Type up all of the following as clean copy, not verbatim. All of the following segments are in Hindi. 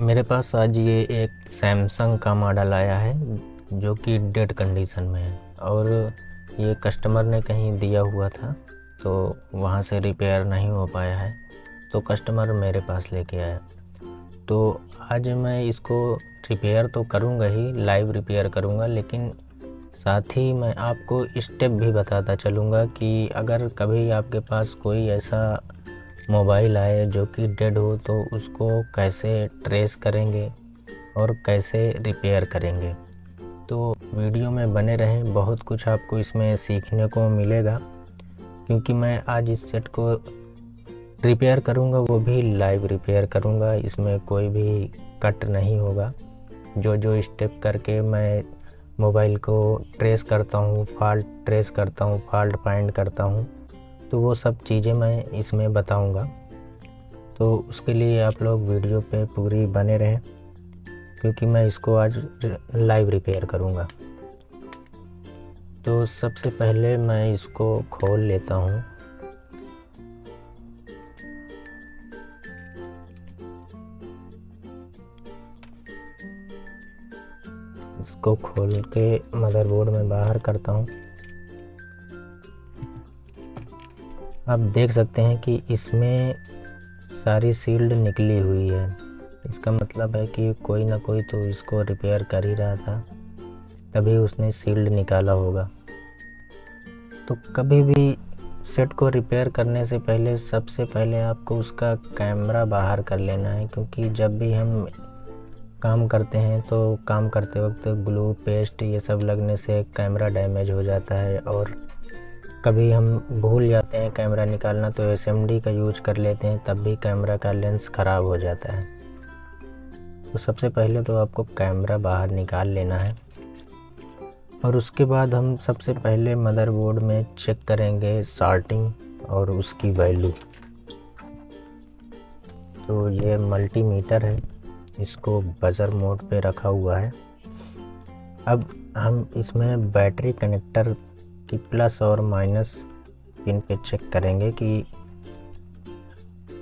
मेरे पास आज ये एक सैमसंग का मॉडल आया है जो कि डेड कंडीशन में है और ये कस्टमर ने कहीं दिया हुआ था तो वहाँ से रिपेयर नहीं हो पाया है, तो कस्टमर मेरे पास लेके आया। तो आज मैं इसको रिपेयर तो करूँगा ही, लाइव रिपेयर करूँगा, लेकिन साथ ही मैं आपको स्टेप भी बताता चलूँगा कि अगर कभी आपके पास कोई ऐसा मोबाइल आए जो कि डेड हो तो उसको कैसे ट्रेस करेंगे और कैसे रिपेयर करेंगे। तो वीडियो में बने रहें, बहुत कुछ आपको इसमें सीखने को मिलेगा, क्योंकि मैं आज इस सेट को रिपेयर करूंगा, वो भी लाइव रिपेयर करूंगा। इसमें कोई भी कट नहीं होगा। जो जो स्टेप करके मैं मोबाइल को ट्रेस करता हूँ, फॉल्ट ट्रेस करता हूँ, फॉल्ट फाइंड करता हूँ, तो वो सब चीज़ें मैं इसमें बताऊंगा। तो उसके लिए आप लोग वीडियो पे पूरी बने रहें, क्योंकि मैं इसको आज लाइव रिपेयर करूंगा। तो सबसे पहले मैं इसको खोल लेता हूँ। इसको खोल के मदरबोर्ड में बाहर करता हूँ। आप देख सकते हैं कि इसमें सारी सील्ड निकली हुई है। इसका मतलब है कि कोई ना कोई तो इसको रिपेयर कर ही रहा था, तभी उसने सील्ड निकाला होगा। तो कभी भी सेट को रिपेयर करने से पहले सबसे पहले आपको उसका कैमरा बाहर कर लेना है, क्योंकि जब भी हम काम करते हैं तो काम करते वक्त ग्लू पेस्ट ये सब लगने से कैमरा डैमेज हो जाता है, और कभी हम भूल जाते हैं कैमरा निकालना तो एसएमडी का यूज कर लेते हैं, तब भी कैमरा का लेंस ख़राब हो जाता है। तो सबसे पहले तो आपको कैमरा बाहर निकाल लेना है, और उसके बाद हम सबसे पहले मदरबोर्ड में चेक करेंगे शार्टिंग और उसकी वैल्यू। तो ये मल्टीमीटर है, इसको बजर मोड पे रखा हुआ है। अब हम इसमें बैटरी कनेक्टर की प्लस और माइनस पिन पे चेक करेंगे कि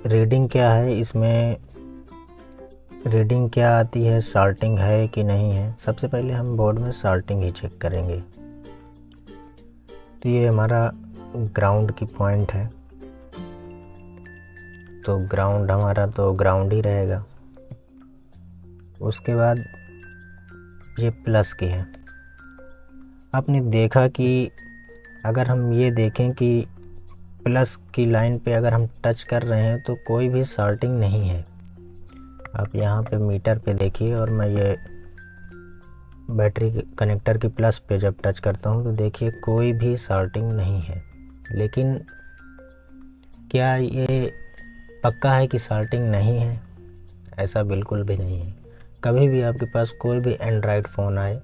रीडिंग क्या है, इसमें रीडिंग क्या आती है, शार्टिंग है कि नहीं है। सबसे पहले हम बोर्ड में शार्टिंग ही चेक करेंगे। तो ये हमारा ग्राउंड की पॉइंट है, तो ग्राउंड हमारा तो ग्राउंड ही रहेगा। उसके बाद ये प्लस की है। आपने देखा कि अगर हम ये देखें कि प्लस की लाइन पे अगर हम टच कर रहे हैं तो कोई भी शार्टिंग नहीं है। आप यहाँ पे मीटर पे देखिए, और मैं ये बैटरी कनेक्टर की प्लस पे जब टच करता हूँ तो देखिए कोई भी शार्टिंग नहीं है। लेकिन क्या ये पक्का है कि शार्टिंग नहीं है? ऐसा बिल्कुल भी नहीं है। कभी भी आपके पास कोई भी एंड्रॉयड फ़ोन आए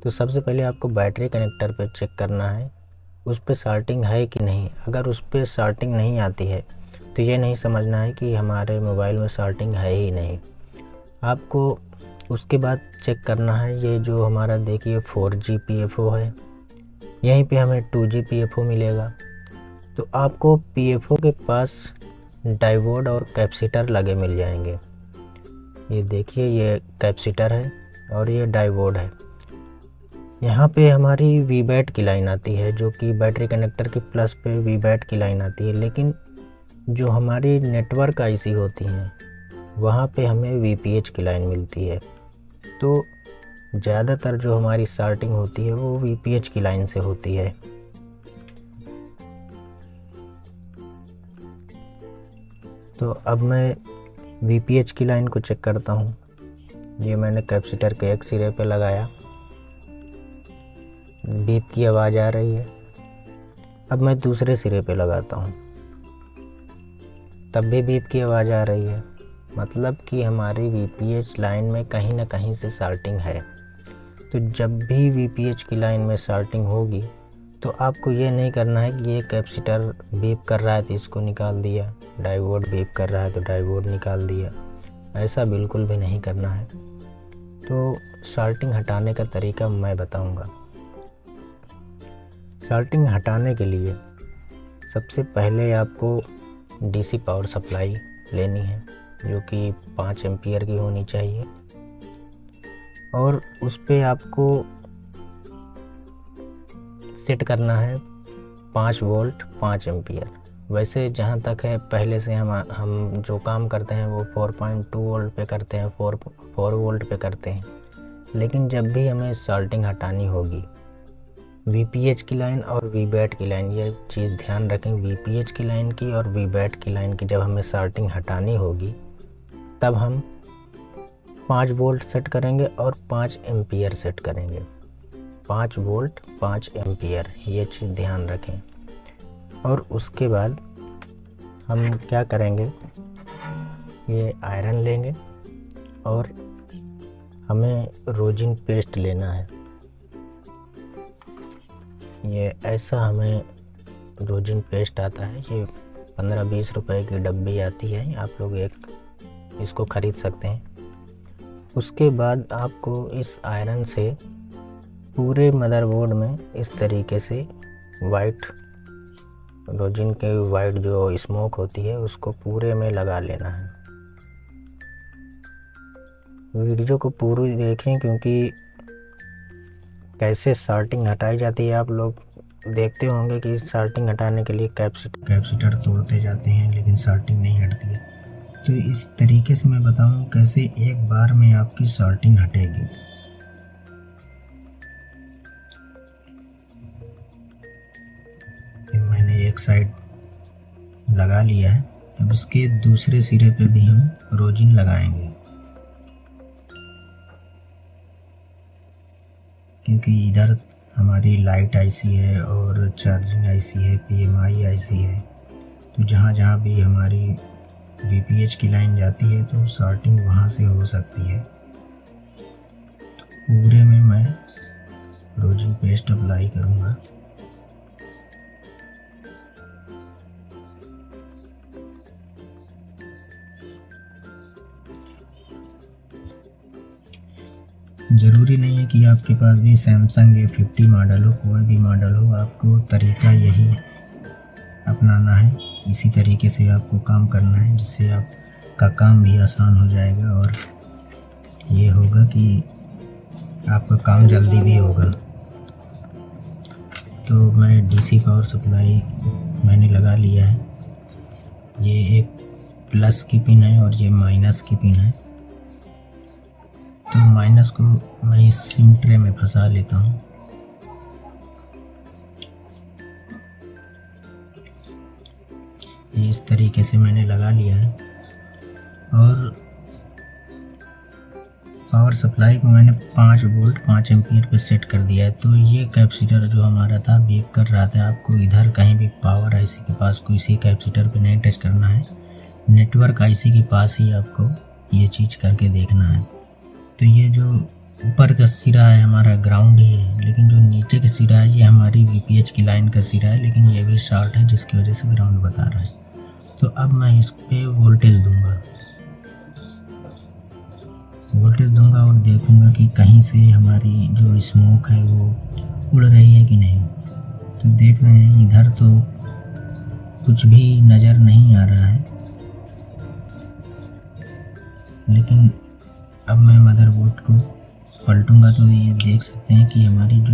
तो सबसे पहले आपको बैटरी कनेक्टर पे चेक करना है उस पे शार्टिंग है कि नहीं। अगर उस पे शार्टिंग नहीं आती है तो ये नहीं समझना है कि हमारे मोबाइल में शार्टिंग है ही नहीं। आपको उसके बाद चेक करना है, ये जो हमारा देखिए 4G PFO है, यहीं पे हमें 2G PFO मिलेगा। तो आपको PFO के पास डायोड और कैपेसिटर लगे मिल जाएंगे। ये देखिए, ये कैपेसिटर है और ये डायोड है। यहाँ पे हमारी वीबैट की लाइन आती है, जो कि बैटरी कनेक्टर के प्लस पे वीबैट की लाइन आती है। लेकिन जो हमारी नेटवर्क आईसी होती हैं वहाँ पे हमें वीपीएच की लाइन मिलती है। तो ज़्यादातर जो हमारी शार्टिंग होती है वो वीपीएच की लाइन से होती है। तो अब मैं वीपीएच की लाइन को चेक करता हूँ। ये मैंने कैपेसिटर के एक सिरे पे लगाया, बीप की आवाज़ आ रही है। अब मैं दूसरे सिरे पे लगाता हूँ, तब भी बीप की आवाज़ आ रही है। मतलब कि हमारी वीपीएच लाइन में कहीं ना कहीं से शार्टिंग है। तो जब भी वीपीएच की लाइन में शार्टिंग होगी तो आपको ये नहीं करना है कि ये कैपेसिटर बीप कर रहा है तो इसको निकाल दिया, डायोड बीप कर रहा है तो डायोड निकाल दिया। ऐसा बिल्कुल भी नहीं करना है। तो शार्टिंग हटाने का तरीका मैं बताऊंगा। शार्टिंग हटाने के लिए सबसे पहले आपको डीसी पावर सप्लाई लेनी है। जो कि 5 एम्पियर की होनी चाहिए, और उस पे आपको सेट करना है 5 वोल्ट 5 एम्पियर। वैसे जहाँ तक है पहले से हम जो काम करते हैं वो 4.2 वोल्ट पे करते हैं, 4 वोल्ट पे करते हैं। लेकिन जब भी हमें सॉल्टिंग हटानी होगी, VPH की लाइन और VBAT की लाइन, ये चीज़ ध्यान रखें, VPH की लाइन की और VBAT की लाइन की जब हमें सॉल्टिंग हटानी होगी तब हम 5 वोल्ट सेट करेंगे और 5 एम्पियर सेट करेंगे। 5 वोल्ट 5 एम्पियर, ये चीज़ ध्यान रखें। और उसके बाद हम क्या करेंगे, ये आयरन लेंगे और हमें रोजिन पेस्ट लेना है। ये ऐसा हमें रोजिन पेस्ट आता है, ये 15-20 रुपए की डब्बी आती है, आप लोग इसको ख़रीद सकते हैं। उसके बाद आपको इस आयरन से पूरे मदरबोर्ड में इस तरीके से वाइट रोजिन के वाइट जो स्मोक होती है उसको पूरे में लगा लेना है। वीडियो को पूरी देखें, क्योंकि कैसे सॉल्टिंग हटाई जाती है आप लोग देखते होंगे कि सॉल्टिंग हटाने के लिए कैपेसिटर तोड़ते जाते हैं लेकिन सॉल्टिंग नहीं हटती है। तो इस तरीके से मैं बताऊं कैसे एक बार में आपकी सॉल्टिंग हटेगी। मैंने एक साइड लगा लिया है, अब इसके दूसरे सिरे पे भी हम रोजिन लगाएंगे, क्योंकि इधर हमारी लाइट आईसी है और चार्जिंग आईसी है, PMI आईसी है। तो जहाँ जहाँ भी हमारी VPH की लाइन जाती है तो सॉल्टिंग वहाँ से हो सकती है। तो पूरे में मैं रोजिन पेस्ट अप्लाई करूँगा। ज़रूरी नहीं है कि आपके पास भी सैमसंग A50 मॉडल हो, कोई भी मॉडल हो, आपको तरीका यही अपनाना है। इसी तरीके से आपको काम करना है, जिससे आपका काम भी आसान हो जाएगा और ये होगा कि आपका काम जल्दी भी होगा। तो मैं DC पावर सप्लाई मैंने लगा लिया है। ये एक प्लस की पिन है और ये माइनस की पिन है। तो माइनस को मैं इस सिम ट्रे में फंसा लेता हूँ। ये इस तरीके से मैंने लगा लिया है और पावर सप्लाई को मैंने 5 वोल्ट 5 एम्पियर पे सेट कर दिया है। तो ये कैपेसिटर जो हमारा था बीप कर रहा था, आपको इधर कहीं भी पावर आईसी के पास किसी कैपेसिटर पे नहीं टच करना है, नेटवर्क आईसी के पास ही आपको ये चीज़ करके देखना है। तो ये जो ऊपर का सिरा है हमारा ग्राउंड ही है, लेकिन जो नीचे का सिरा है ये हमारी VPH की लाइन का सिरा है, लेकिन ये भी शॉर्ट है जिसकी वजह से ग्राउंड बता रहा है। तो अब मैं इस पे वोल्टेज दूंगा और देखूंगा कि कहीं से हमारी जो स्मोक है वो उड़ रही है कि नहीं। तो देख रहे हैं इधर तो कुछ भी नज़र नहीं आ रहा है, लेकिन अब मैं मदरबोर्ड को पलटूंगा तो ये देख सकते हैं कि हमारी जो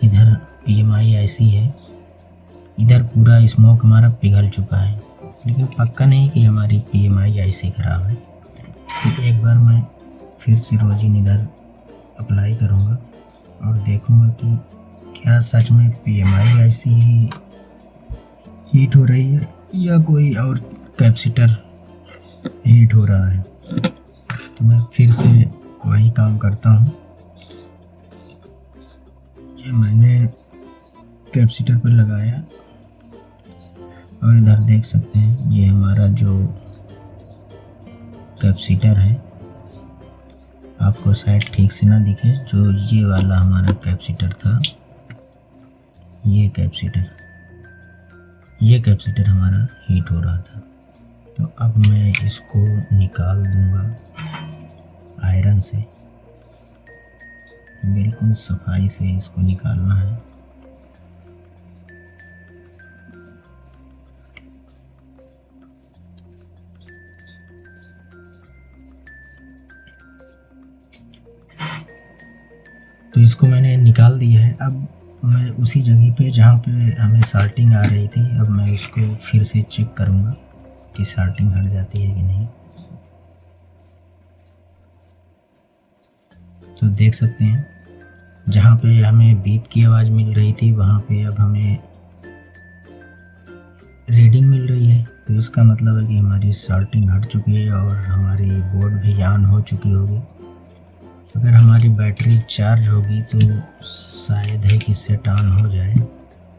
इधर PMI आईसी है, इधर पूरा स्मोक हमारा पिघल चुका है, लेकिन पक्का नहीं कि हमारी PMI आईसी ख़राब है। तो एक बार मैं फिर से रोजिन इधर अप्लाई करूँगा और देखूँगा कि क्या सच में PMI आईसी ही हीट हो रही है या कोई और कैपेसिटर हीट हो रहा है। तो मैं फिर से वही काम करता हूँ। ये मैंने कैपेसिटर पर लगाया और इधर देख सकते हैं ये हमारा जो कैपेसिटर है, आपको शायद ठीक से ना दिखे, जो ये वाला हमारा कैपेसिटर था, ये कैपेसिटर हमारा हीट हो रहा था। तो अब मैं इसको निकाल दूंगा आयरन से, बिल्कुल सफाई से इसको निकालना है। तो इसको मैंने निकाल दिया है। अब मैं उसी जगह पे जहाँ पे हमें शार्टिंग आ रही थी, अब मैं उसको फिर से चेक करूँगा कि शार्टिंग हट जाती है कि नहीं। तो देख सकते हैं जहाँ पे हमें बीप की आवाज़ मिल रही थी वहाँ पे अब हमें रीडिंग मिल रही है। तो इसका मतलब है कि हमारी शार्टिंग हट चुकी है और हमारी बोर्ड भी ऑन हो चुकी होगी। अगर हमारी बैटरी चार्ज होगी तो शायद है कि सेट ऑन हो जाए,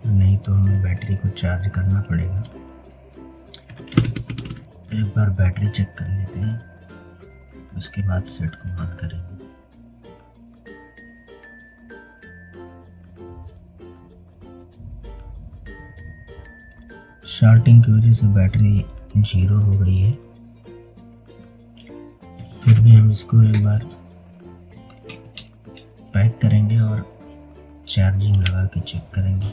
नहीं तो हमें बैटरी को चार्ज करना पड़ेगा। एक बार बैटरी चेक कर लेते हैं, उसके बाद सेट को ऑन करेंगे। शार्टिंग की वजह से बैटरी 0 हो गई है। फिर भी हम इसको एक बार पैक करेंगे और चार्जिंग लगा के चेक करेंगे।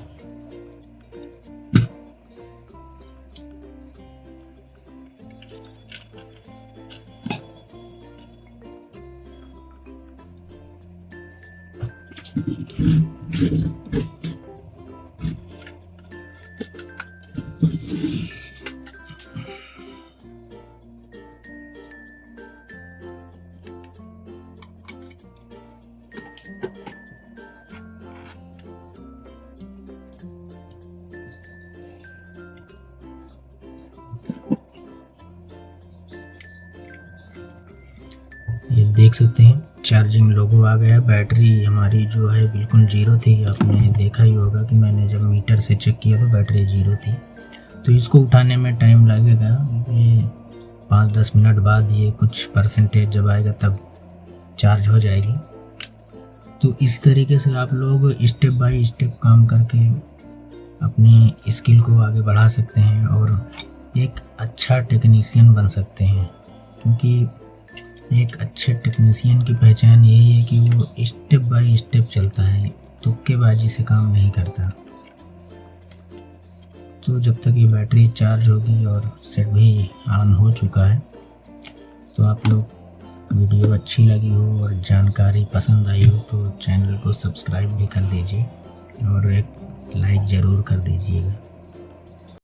ये देख सकते हैं चार्जिंग लोगो आ गया। बैटरी हमारी जो है बिल्कुल 0 थी। आपने देखा ही होगा कि मैंने जब मीटर से चेक किया तो बैटरी 0 थी। तो इसको उठाने में टाइम लगेगा, ये 5-10 मिनट बाद ये कुछ परसेंटेज जब आएगा तब चार्ज हो जाएगी। तो इस तरीके से आप लोग स्टेप बाय स्टेप काम करके अपनी स्किल को आगे बढ़ा सकते हैं और एक अच्छा टेक्नीशियन बन सकते हैं। क्योंकि एक अच्छे टेक्नीशियन की पहचान यही है कि वो स्टेप बाय स्टेप चलता है, तुक्केबाजी से काम नहीं करता। तो जब तक ये बैटरी चार्ज होगी और सेट भी ऑन हो चुका है, तो आप लोग वीडियो अच्छी लगी हो और जानकारी पसंद आई हो तो चैनल को सब्सक्राइब भी कर दीजिए और एक लाइक ज़रूर कर दीजिएगा।